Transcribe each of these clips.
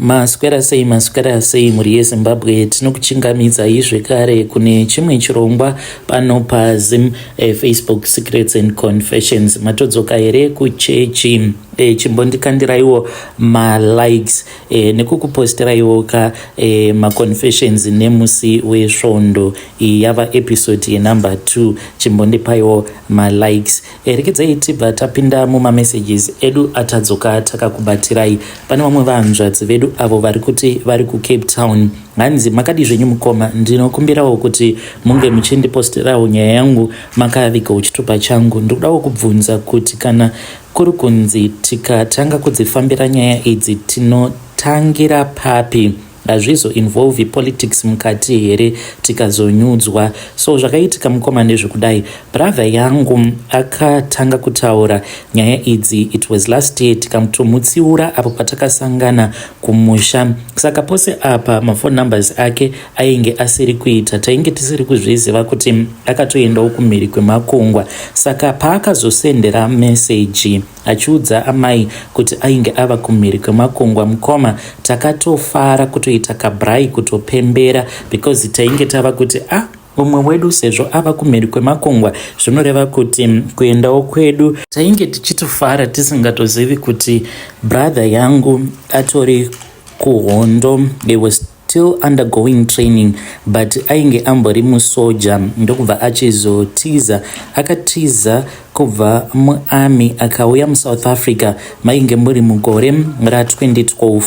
Maswera sei muri yeZimbabwe. Tinokuchingamidzai zvekare kune chimwe chirongwa pano paZim Facebook Secrets and Confessions. Matodzoka here kuchechi chimbondikandiraiwo malikes nekukupostiraiwo ka maconfessions nemusi wesvondo. Iyi yava episode yenumber 2. Chimbondipaiwo malikes. Rekedzai tibva tapinda mumamessages edu atadzoka takakubatirai. Pane vamwe vanzvadzi vedu avo vari kuti vari kuCape Town. Hanzi makadi zvenyu mukoma, ndinokumbirawo kuti munge muchindipostirawo nyaya yangu makaviga chitupa changu. Ndokudawo kubvunza kuti kana kuri kunzi tikatanga kudzifambira nyaya idzi tinotangira papi? Hazvizo involve politics mukati here tikazonyudzwa? So zvakaitika mukoma ndezvekudai. Brother yangu akatanga kutaura nyaya idzi, it was last year, tikamutomutsiura apo patakasangana kumusha. Saka pose apa mafone numbers ake ainge asiri kuita, tainge tisiri kuzviziva kuti akatoendawo kumhiri kwemakungwa. Saka paakazosendera message achiudza amai kuti ainge ava kumhiri kwemakungwa, mukoma takatofara kutoita kabrai kutopembera, because tainge tava kuti umwe wedu sezvo ava kumhiri kwemakungwa zvinoreva kuti kuendawo kwedu tainge tichitofara tisingatozivi kuti brother yangu atori kuhondo. They was still undergoing training, but ainge ambori musoja. Ndokubva achizotiza, akatiza kubva muarmy akauya muSouth Africa mainge muri mugore ra2012.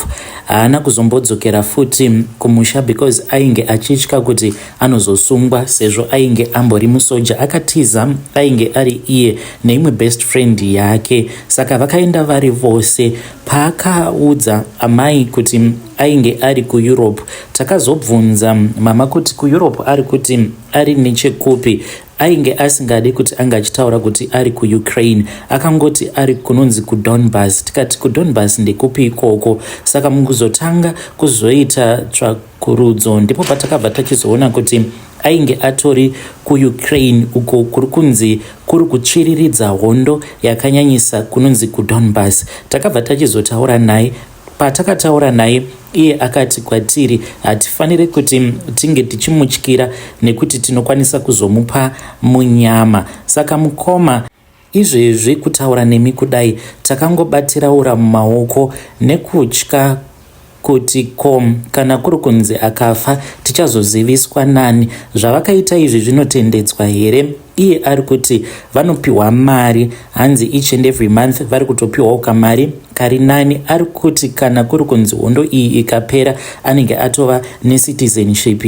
Haana kuzombodzokera futi kumusha because ainge achitya kuti anozosungwa sezvo ainge ambori musoja. Akatiza ainge ari iye neimwe best friend yake. Saka vakaenda vari vose. Paakaudza amai kuti ainge ari kuEurope, takazobvunza mama kuti kuEurope ari kuti ari nechekupi. Ainge asingadi kuti anga achitaura kuti ari kuUkraine, akangoti ari kunonzi kuDonbas. Tikati kuDonbas ndekupi ikoko? Saka mukuzotanga kuzoita tsvakurudzo ndipo patakabva tachizoona kuti ainge atori kuUkraine, uko kuri kunzi kuri kutsviriridza hondo yakanyanyisa kunonzi kuDonbas. Takabva tachizotaura naye. Patakataura naye, iye akati kwatiri hatifanire kuti tinge tichimutyira nekuti tinokwanisa kuzomupa munyama. Saka mukoma, izvezvi kutaura nemi kudai takangobatiraura mumaoko nekutya kuti kana kuri kunzi akafa tichazoziviswa nani? Zvavakaita izvi zvinotendedzwa here? Iye ari kuti vanopiwa mari, hanzi each and every month vari kutopiwawo kamari kari nani. Ari kuti kana kuri kunzi hondo iyi ikapera anenge atova necitizenship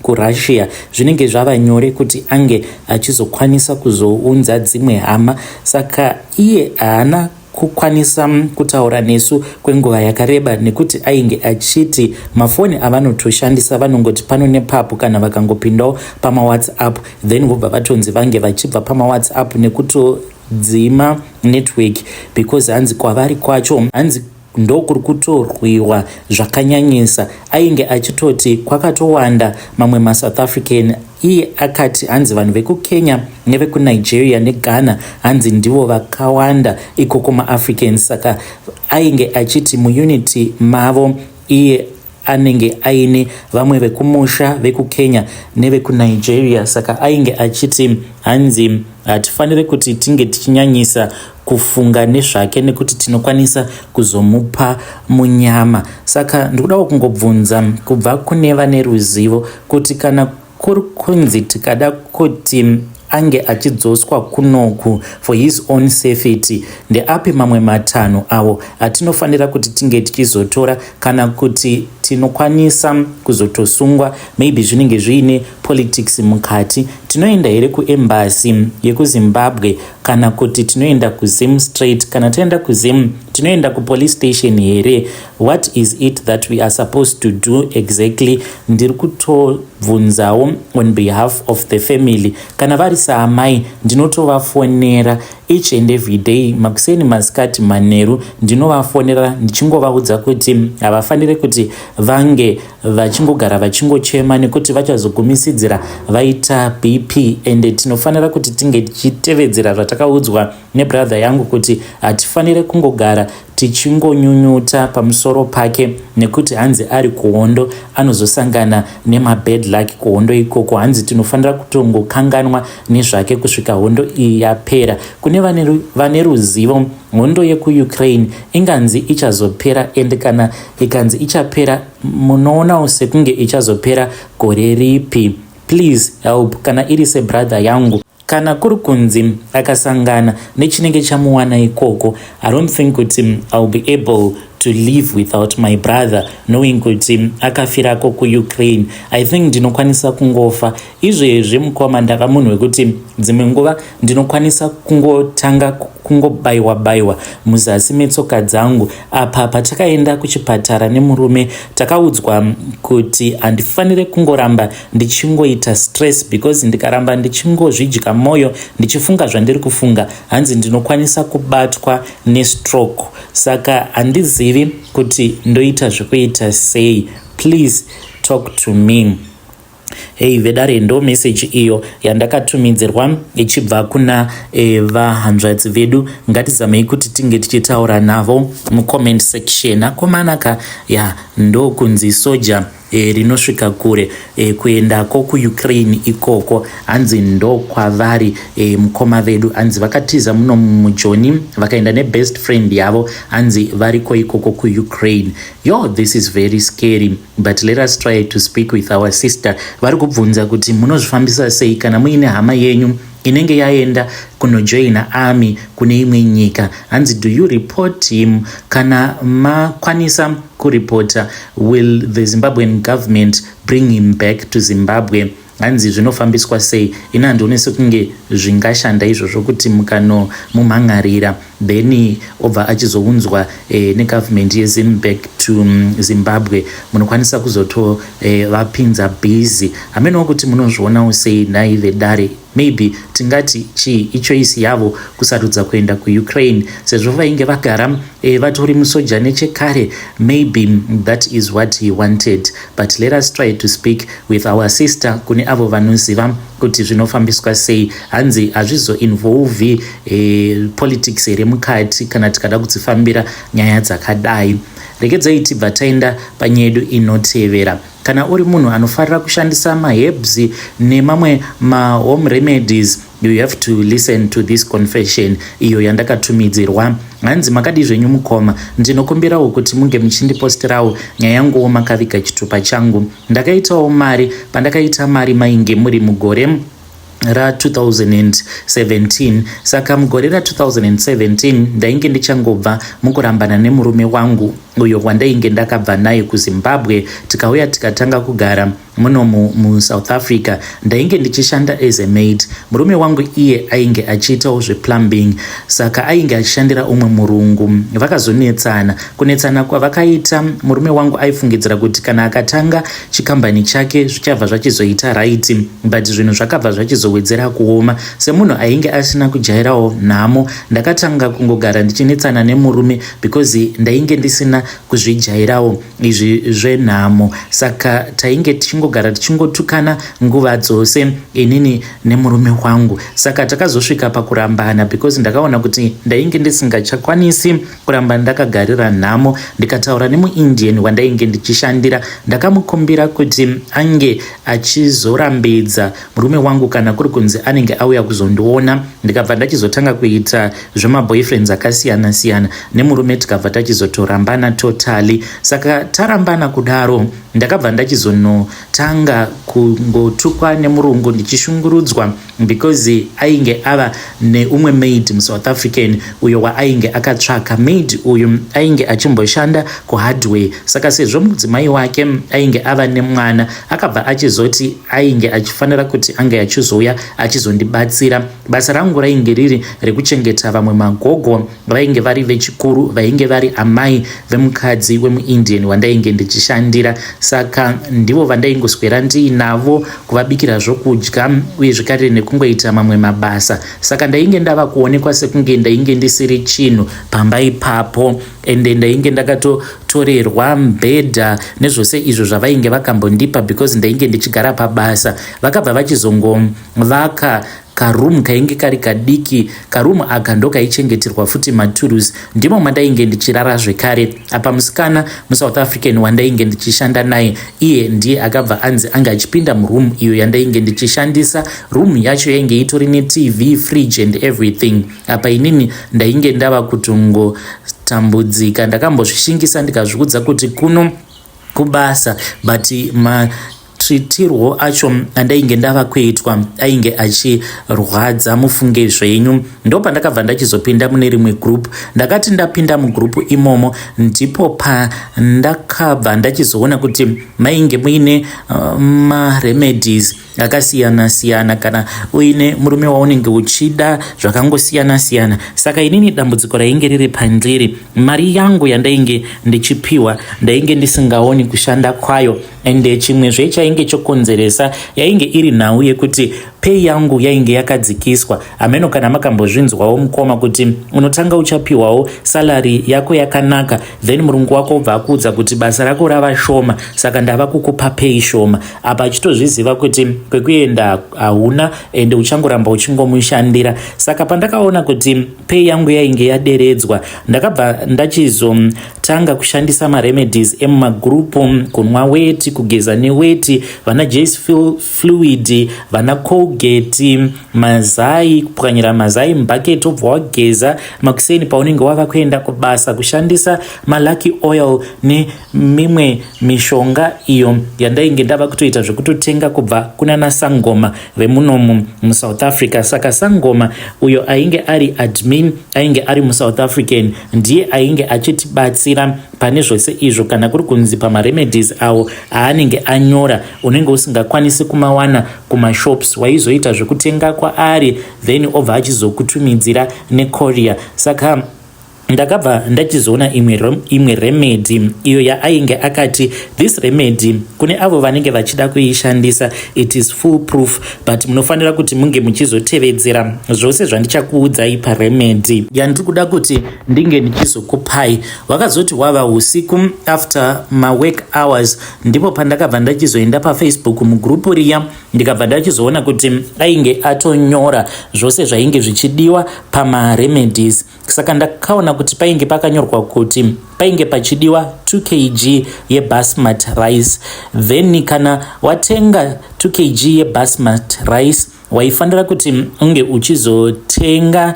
kuRussia. Zvinenge zvava nyore kuti ange achizokwanisa kuzounza dzimwe hama. Saka iye haana kukwanisa kutaura nesu kwenguva yakareba nekuti ainge achiti mafoni avanotoshandisa vanongoti pano nepapo kana vakangopindawo pamaWhatsApp, then vobva vatonzi vange vachibva pamaWhatsApp nekutodzima network, because hanzi kwavari kwacho hanzi ndokuri kutorwiwa zvakanyanyisa. Ainge achitoti kwakatowanda mamwe maSouth African. Iye akati hanzi vanhu vekuKenya nevekunigeria neGhana hanzi ndivo vakawanda ikoko maAfricans. Saka ainge achiti muunity mavo iye anenge aine vamwe vekumusha vekuKenya nevekunigeria. Saka ainge achiti hanzi hatifanire kuti tinge tichinyanyisa kufunga nezvake nekuti tinokwanisa kuzomupa munyama. Saka ndikudawo kungobvunza kubva kune vane ruzivo kuti kana kuri kunzi tikada kuti ange achidzoswa kunoku for his own safety, ndeapi mamwe matanho avo atinofanira kuti tinge tichizotora kana kuti tinokwanisa kuzotosungwa? Maybe zvinenge zviine politics mukati. Tinoenda here kuembassy yekuZimbabwe kana kuti tinoenda kuZim straight? Kana taenda kuZim tinoenda kupolice station here? What is it that we are supposed to do exactly? Ndiri kutobvunzawo on behalf of the family. Kana vari saamai ndinotovafonera each and every day, makuseni, masikati, manheru. Ndinovafonera ndichingovaudza kuti havafanire kuti vange vachingogara vachingochema nekuti vachazogumisidzira vaita BP, and tinofanira kuti tinge tichitevedzera zvatakaudzwa nebrother yangu kuti hatifanire kungogara tichingonyunyuta pamusoro pake nekuti hanzi ari kuhondo anozosangana nemabad luck kuhondo ikoko. Hanzi tinofanira kutongokanganwa nezvake kusvika hondo iyi yapera. Kune vane ruzivo, hondo yekuukraine inganzi ichazopera, ende kana ikanzi ichapera, munoona sekunge ichazopera gore ripi? Please help. Kana iri sebrother yangu, kana kuri kunzi akasangana nechinenge chamuwana ikoko, I don't think kuti I'll be able to live without my brother, knowing kuti akafirako kuUkraine. I think ndinokwanisa kungofa. Izvezvi mukoma ndava munhu wekuti dzimwe nguva ndinokwanisa kungotanga kungobayiwa muzasi metsoka dzangu. Apa patakaenda kuchipatara nemurume, takaudzwa kuti handifanire kungoramba ndichingoita stress, because ndikaramba ndichingozvidya moyo ndichifunga zvandiri kufunga, hanzi ndinokwanisa kubatwa nestroke. Saka handizivi kuti ndoita zvekuita sei. Please talk to me. Hey vedare, ndo message iyo yandakatumidzirwa ichibva kuna vahanzvadzi vedu. Ngatizamei kuti tinge tichitaura navo mucomment section. Akomanaka ndo kunzi soja rinosvika kure kuendako kuUkraine ikoko, hanzi ndo kwavari mukoma vedu. Hanzi vakatiza muno mujoni vakaenda nebest friend yavo, hanzi variko ikoko kuUkraine. This is very scary, but let us try to speak with our sister. Vari kubvunza kuti munozvifambisa sei kana muine hama yenyu inenge yaenda kunojoina army kune imwe nyika. Hanzi do you report him? Kana makwanisa kuripota, will the Zimbabwean government bring him back to Zimbabwe? Hanzi zvinofambiswa sei? Ina handionese kunge zvingashanda izvozvo kuti mumhangarira then obva achizounzwa negovernment yeZimbabwe to Zimbabwe, munokwanisa kuzotovapinza busy. Hamenewo kuti munozvionawo sei nai vedare? Maybe tingati ichoisi yavo kusarudza kuenda kuUkraine, sezvo vainge vagara vatori musoja nechekare. Maybe that is what he wanted, but let us try to speak with our sister kune avo vanoziva kuti zvinofambiswa sei. Hanzi hazvizoinvolve politics here mukati kana tikada kudzifambira nyaya dzakadai. Regedzai tibva taenda panyedu inotevera. Kana uri munhu anofarira kushandisa maherbs nemamwe mahome remedies, you have to listen to this confession iyo yandakatumidzirwa. Hanzi makadi zvenyu mukoma, ndinokumbirawo kuti munge muchindipostirawo nyaya yanguwo makaviga chitupa changu. Ndakaitawo mari, pandakaita mari mainge muri mugore ra2017. Saka mugore ra2017 ndainge ndichangobva mukurambana nemurume wangu uyo wandainge ndakabva naye kuZimbabwe, tikauya tikatanga kugara muno muSouth Africa. Ndainge ndichishanda as a maid. Murume wangu iye ainge achiitawo zveplumbing, saka ainge achishandira umwe murungu. Vakazonetsana. Kunetsana kwavakaita, murume wangu aifungidzira kuti kana akatanga chikambani chake zvichabva zvachizoita right, but zvinhu zvakabva zvachizowedzera kuoma. Semunhu ainge asina kujairawo nhamo, ndakatanga kungogara ndichinetsana nemurume because ndainge ndisina kuzvijairawo izvi zvenhamo. Saka tainge tichingogara tichingotukana nguva dzose inini nemurume wangu. Saka takazosvika pakurambana because ndakaona kuti ndainge ndisingachakwanisi kuramba ndakagarira nhamo. Ndikataura nemuIndian wandainge ndichishandira, ndakamukumbira kuti ange achizorambidza murume wangu kana kuri kunzi anenge auya kuzondiona. Ndikabva ndachizotanga kuita zvemaboyfriends akasiyana siyana nemurume, tikabva tachizotorambana totally. Saka tarambana kudaro, ndakabva ndachizonotanga kungotukwa nemurungu ndichishungurudzwa because ainge ava neumwe maid muSouth African uyo waainge akatsvaka. Maid uyu ainge achimboshanda kuhardware, saka sezvo mudzimai wake ainge ava nemwana, akabva achizoti ainge achifanira kuti ange achizouya achizondibatsira. Basa rangu rainge riri rekuchengeta vamwe magogo vainge vari vechikuru, vainge vari amai vemukadzi wemuIndian wandainge ndichishandira. Saka ndivo vandaingoswera ndiinavo kuvabikira zvokudya uye zvakare nekungoita mamwe mabasa. Saka ndainge ndava kuonekwa sekunge ndainge ndisiri chinhu pamba ipapo, ende ndainge ndakatotorerwa mbedha nezvose izvo zvavainge vakambondipa because ndainge ndichigara pabasa. Vakabva vachizongovaka karumu kainge kari kadiki. Karumu aka ndokaichengeterwa futi matools, ndimo mandainge ndichirara zvekare. Apa musikana muSouth African wandainge ndichishanda naye, iye ndiye akabva anzi anga achipinda muroom iyo yandainge ndichishandisa. Room yacho yainge itori neTV, fridge and everything. Apa inini ndainge ndava kutongotambudzika, ndakambozvishingisa ndikazviudza kuti kuno kubasa, but tritirwo acho andainge ndava kuitwa ainge achirwadza. Mufunge zvenyu. Ndopa ndakabva ndachizopinda mune rimwe group. Ndakati ndapinda mugrupu imomo ndipo pandakabva ndachizoona kuti mainge muine MaRemedies akasiyana siyana, kana uine murume waunenge uchida zvakangosiyana siyana. Saka inini dambudziko rainge riri pandiri, mari yangu yandainge ndichipiwa ndainge ndisingaoni kushanda kwayo, ende chimwe zvechainge chokonzeresa yainge iri nhau yekuti pay yangu yainge yakadzikiswa. Ameno kana makambozvinzwawo mukoma kuti unotanga uchapiwawo salary yako yakanaka, then murungu wako obva akuudza kuti basa rako rava shoma, saka ndava kukupa pay shoma. Apa achitozviziva kuti kwekuenda hauna ende uchangoramba uchingomushandira. Saka pandakaona kuti pay yangu yainge yaderedzwa, ndakabva ndachizotanga kushandisa MaRemedies emumagrupu, kunwa weti, kugeza neweti, vana Jace Fluid, vana Colgate, mazai, kupwanyira mazai mbaketi obva wageza makuseni paunenge wava kuenda kubasa, kushandisa malucky oil nemimwe mishonga iyo yandainge ndava kutoita zvekutotenga kubva kuna Sangoma vemunomu muSouth Africa. Saka Sangoma uyo ainge ari admin, ainge ari muSouth African, ndiye ainge achitibatsira pane zvose izvo. Kana kuri kunzi paMaRemedies awo aanenge anyora unenge usingakwanisi kumawana kumashops, waizoita zvekutenga kwaari then obva achizokutumidzira necourier. Saka ndakabva ndachizoona imwe remedy iyo yainge akati this remedy kune avo vanenge vachida kuishandisa it is full proof, but munofanira kuti munge muchizotevedzera zvose zvandichakuudzai paremedy yandiri kuda kuti ndinge ndichizokupai. Wakazoti wava usiku after work hours, ndipo pandakabva ndachizoenda paFacebook mugrupu riya ndikabva ndachizoona kuti ainge atonyora zvose zvainge zvichidiwa paMaRemedies. Saka ndakaona kuti painge pakanyorwa kuti painge pachidiwa 2 kg yebasmati rice, then kana watenga 2 kg yebasmati rice waifanira kuti unge uchizotenga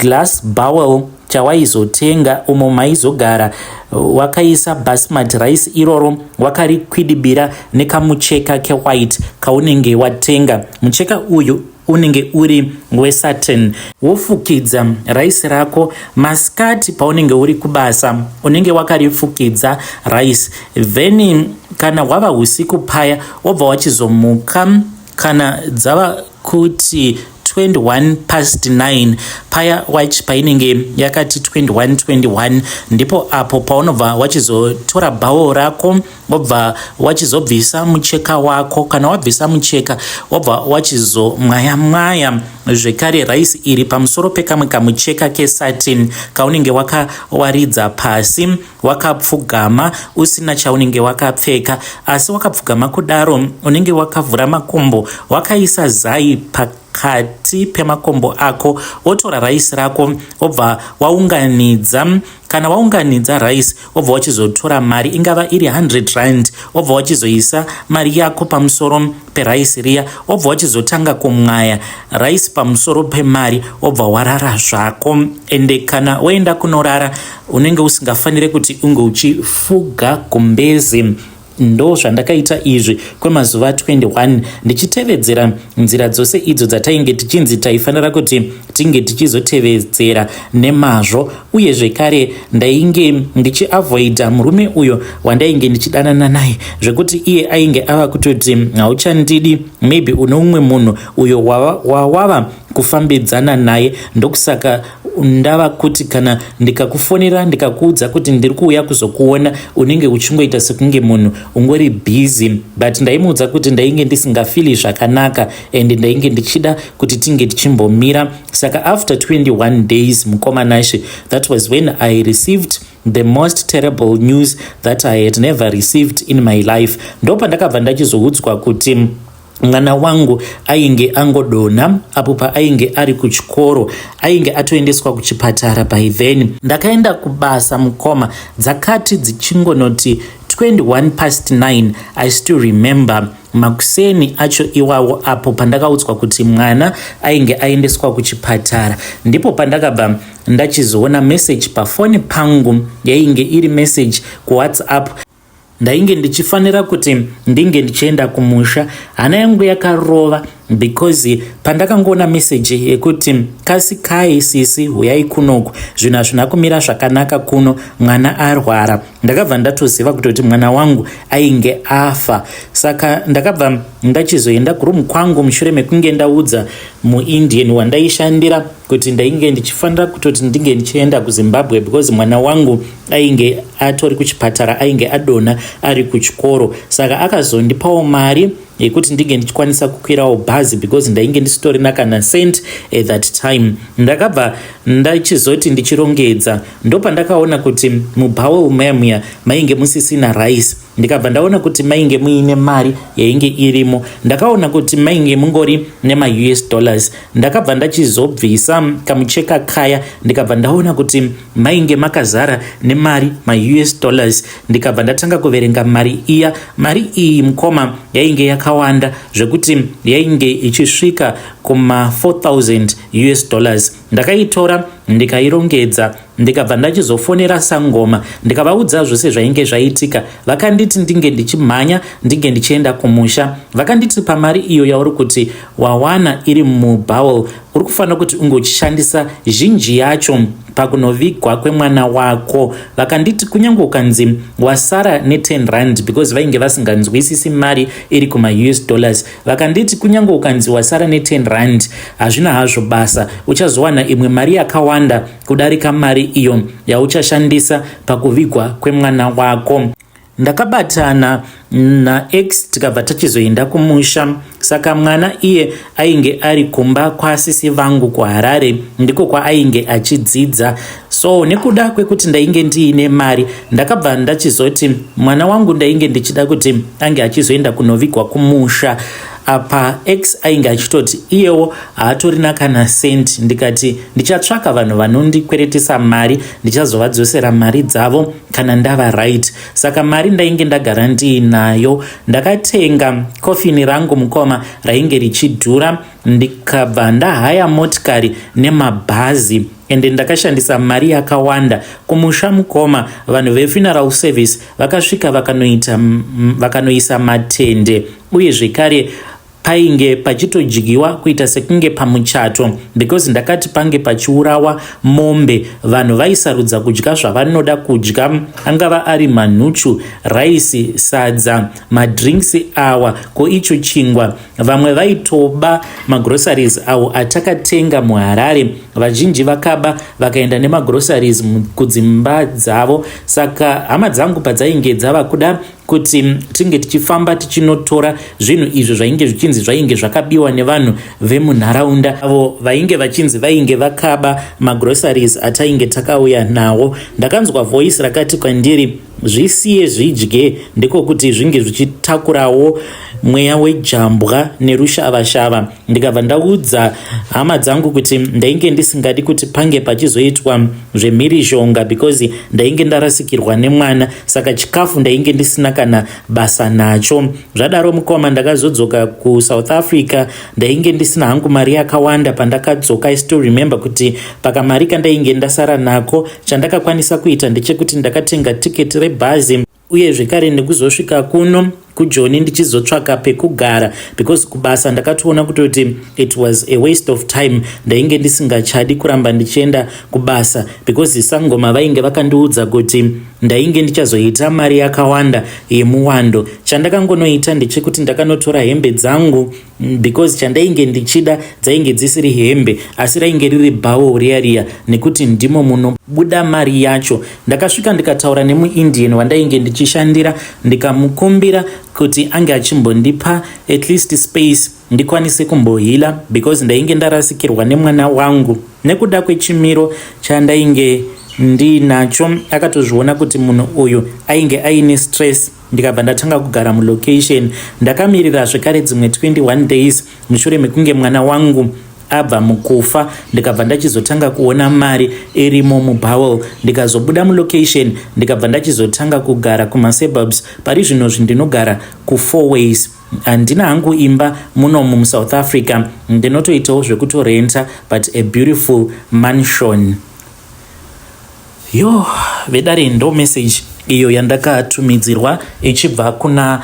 glass bowl chawaizotenga umo maizogara wakaisa basmati rice iroro, wakarikwidibira nekamucheka kewhite kaunenge watenga. Mucheka uyu unenge uri wesatin. Wofukidza rice rako masikati paunenge uri kubasa, unenge wakarifukidza rice, then kana wava usiku paya wobva wachizomuka kana dzava kuti 21:09 paya watch painenge yakati 21:21, ndipo apo paunobva wachizotora bhawo rako wobva wachizobvisa mucheka wako. Kana wabvisa mucheka wobva wachizomwaya zvekare rice iri pamusoro pekamwe kamucheka kesatin kaunenge wakawaridza pasi, wakapfugama usina chaunenge wakapfeka, asi wakapfugama kudaro unenge wakavhura makumbo, wakaisa zai pakati pemakombo ako, wotora rice rako wobva waunganidza. Kana waunganidza rice wobva wachizotora mari, ingava iri 100 rand, wobva wachizoisa mari yako pamusoro perice riya, wobva wachizotanga kumwaya rice pamusoro pemari, wobva warara zvako. Ende kana waenda kunorara unenge usingafanire kuti unge uchifuga kumbezi. Ndo zvandakaita izvi kwemazuva 21 ndichitevedzera nzira dzose idzo dzatainge tichinzi taifanira kuti tinge tichizotevedzera nemazvo, uye zvekare ndainge ndichiavoida murume uyo wandainge ndichidanana naye zvekuti iye ainge ava kutoti hauchandidi, maybe une umwe munhu uyo wawava kufambidzana naye. Ndokusaka ndava kuti kana ndikakufonera ndikakuudza kuti ndiri kuuya kuzokuona unenge uchingoita sekunge munhu ungori busy, but ndaimuudza kuti ndainge ndisingafili zvakanaka and ndainge ndichida kuti tinge tichimbomira. Saka after 21 days mukomanashe, that was when I received the most terrible news that I had never received in my life. Ndopa ndakabva ndachizoudzwa kuti mwana wangu ainge angodonha apo paainge ari kuchikoro, ainge atoendeswa kuchipatara. By then ndakaenda kubasa mukoma, dzakati dzichingonoti 9:21. I still remember makuseni acho iwawo apo pandakaudzwa kuti mwana ainge aendeswa kuchipatara, ndipo pandakabva ndachizoona message pafoni pangu, yainge iri message kuWhatsApp. Ndainge ndichifanira kuti ndinge ndichienda kumusha, hana yangu yakarova because pandakangoona message yekuti kasi kai sisi huyai kunoku, zvinhu hazvina kumira zvakanaka kuno, mwana arwara. Ndakabva ndatoziva kuti mwana wangu ainge afa. Saka ndakabva ndachizoenda kurumu kwangu mushure mekunge ndaudza muIndian wandaishandira kuti ndainge ndichifanira kutoti ndinge ndichienda kuZimbabwe because mwana wangu ainge atori kuchipatara, ainge adonha ari kuchikoro. Saka akazondipawo mari yekuti ndinge ndichikwanisa kukwirawo bhazi because ndainge ndisitorina kana cent at that time. Ndakabva ndachizoti ndichirongedza, ndopandakaona kuti mubhawel mamuya mainge musisina rice. Ndikabva ndaona kuti mainge muine mari yainge irimo, ndakaona kuti mainge mungori nema-US dollars. Ndakabva ndachizobvisa kamucheka kaya, ndikabva ndaona kuti mainge makazara nemari ma-US dollars. Ndikabva ndatanga kuverenga mari iya. Mari iyi mukoma yainge yakawanda zvekuti yainge ichisvika kuma 4,000 US dollars. Ndakaitora ndikairongedza, ndikabva ndachizofonera sangoma ndikavaudza zvose zvainge zvaitika. Vakanditi ndinge ndichimhanya ndinge ndichienda kumusha. Vakanditi pamari iyo yauri kuti wawana iri mubhawel uri kufanira kuti unge uchishandisa zhinji yacho pakunovigwa kwemwana wako. Vakanditi kunyange ukanzi wasara ne10 rand because vainge vasinganzwisisi mari iri kuma-US dollars. Vakanditi kunyange ukanzi wasara ne10 rand hazvina hazvo basa, uchazowana imwe mari yakawanda kudarika mari iyo yauchashandisa pakuvigwa kwemwana wako. Ndakabatana naX tikabva tachizoenda kumusha. Saka mwana iye ainge ari kumba kwasisi vangu kuHarare, ndiko kwaainge achidzidza. So nekuda kwekuti ndainge ndiine mari, ndakabva ndachizoti mwana wangu ndainge ndichida kuti ange achizoenda kunovigwa kumusha. Apa X ainge achitoti iyewo haatorina kana senti. Ndikati ndichatsvaka vanhu vanondikweretesa mari, ndichazovadzosera mari dzavo kana ndava right. Saka mari ndainge ndagara ndiinayo. Ndakatenga kofini rangu mukoma rainge richidhura, ndikabva ndahaya motikari nemabhazi ende ndakashandisa mari yakawanda. Kumusha mukoma vanhu vefuneral service vakasvika vakanoisa matende, uye zvekare painge pachitojigiwa kuita sekunge pamuchato because ndakati pange pachiurawa mombe. Vanhu vaisarudza kudya zvavanoda kudya, angava ari manhuchu, raisi, sadza, madrinks awa ko icho chingwa. Vamwe vaitoba magroceries awo atakatenga muHarare. Vazhinji vakaba vakaenda nemagroceries kudzimba dzavo. Saka hama dzangu padzainge dzava kuda kuti tinge tichifamba tichinotora zvinhu izvo zvainge zvichinzi zvainge zvakabiwa nevanhu vemunharaunda avo vainge vachinzi vainge vakaba magroceries atainge takauya nawo. Ndakanzwa voice rakati kwandiri zvisiye zvidye, ndiko kuti zvinge zvichitakurawo mweya wejambwa nerushava-shava. Ndikabva ndaudza hama dzangu kuti ndainge ndisingadi kuti pange pachizoitwa zvemhirizhonga because ndainge ndarasikirwa nemwana, saka chikafu ndainge ndisina kana basa nacho. Zvadaro mukoma ndakazodzoka kuSouth Africa, ndainge ndisina hangu mari yakawanda. Pandakadzoka I still remember kuti pakamari kandainge ndasara nako, chandakakwanisa kuita ndechekuti ndakatenga tiketi rebhazi uye zvekare nekuzosvika kuno kuJoni ndichizotsvaka pekugara because kubasa ndakatoona kuti it was a waste of time. Ndainge ndisingachadi kuramba ndichienda kubasa because sangoma vainge vakandiudza kuti ndainge ndichazoita mari yakawanda yemuwando. Chandakangonoita ndechekuti ndakanotora hembe dzangu because chandainge ndichida dzainge dzisiri hembe asi rainge riri bhawo riya nekuti ndimo munobuda mari yacho. Ndakasvika ndikataura nemuIndian wandainge ndichishandira, ndikamukumbira kuti ange achimbondipa at least space ndikwanise kumbohila because ndainge ndarasikirwa nemwana wangu. Nekuda kwechimiro chandainge ndinacho akatozviona kuti munhu uyu ainge aine stress ndikabva ndatanga kugara mulocation. Ndakamirira zvekare dzimwe 21 days mushure mekunge mwana wangu abva mukufa, ndikabva ndachizotanga kuona mari irimo mubowel. Ndikazobuda mulocation ndikabva ndachizotanga kugara kumasuburbs. Pari zvino ndinogara ku4 ways. Handina hangu imba muno muSouth Africa, ndinotoitawo zvekutorenta, but a beautiful mansion. Yo, vedare ndo message iyo yandakatumidzirwa ichibva kuna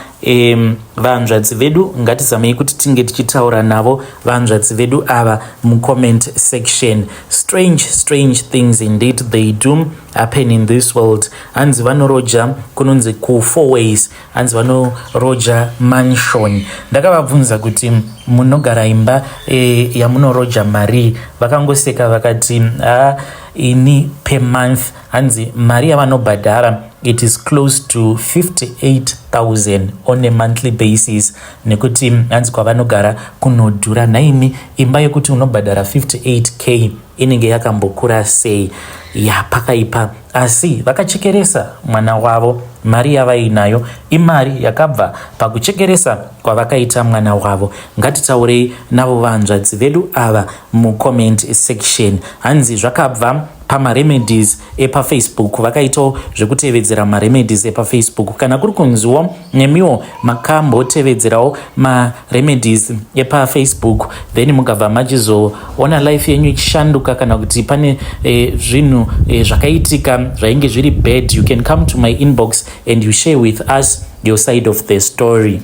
vanzvadzi vedu. Ngatizamei kuti tinge tichitaura navo vanzvadzi vedu ava mucomment section. Strange things indeed they do happen in this world. Hanzi vanoroja kunonzi ku4 ways, hanzi vanoroja mansion. Ndakavabvunza kuti munogara imba yamunoroja mari, vakangoseka vakati ini per month hanzi mari yavanobhadhara it is close to 58,000 on a monthly basis. Nekuti hanzi kwavanogara kunodhura. Naimi imba yekuti unobhadhara 58k inenge yakambokura sei? Ya pakaipa. Asi vakachekeresa mwana wavo. Mari yavainayo imari yakabva pakuchekeresa kwavakaita mwana wavo. Ngatitaurei navo vanzvadzi vedu ava mucomment section. Hanzi zvakabva paMaRemedies epaFacebook. Vakaitawo zvekutevedzera maRemedies epaFacebook. Kana kuri kunziwo nemiwo makambotevedzerawo maRemedies epaFacebook, then mukabva machizoona life yenyu ichishanduka, kana kuti pane zvinhu zvakaitika zvainge zviri bad, you can come to my inbox and you share with us your side of the story.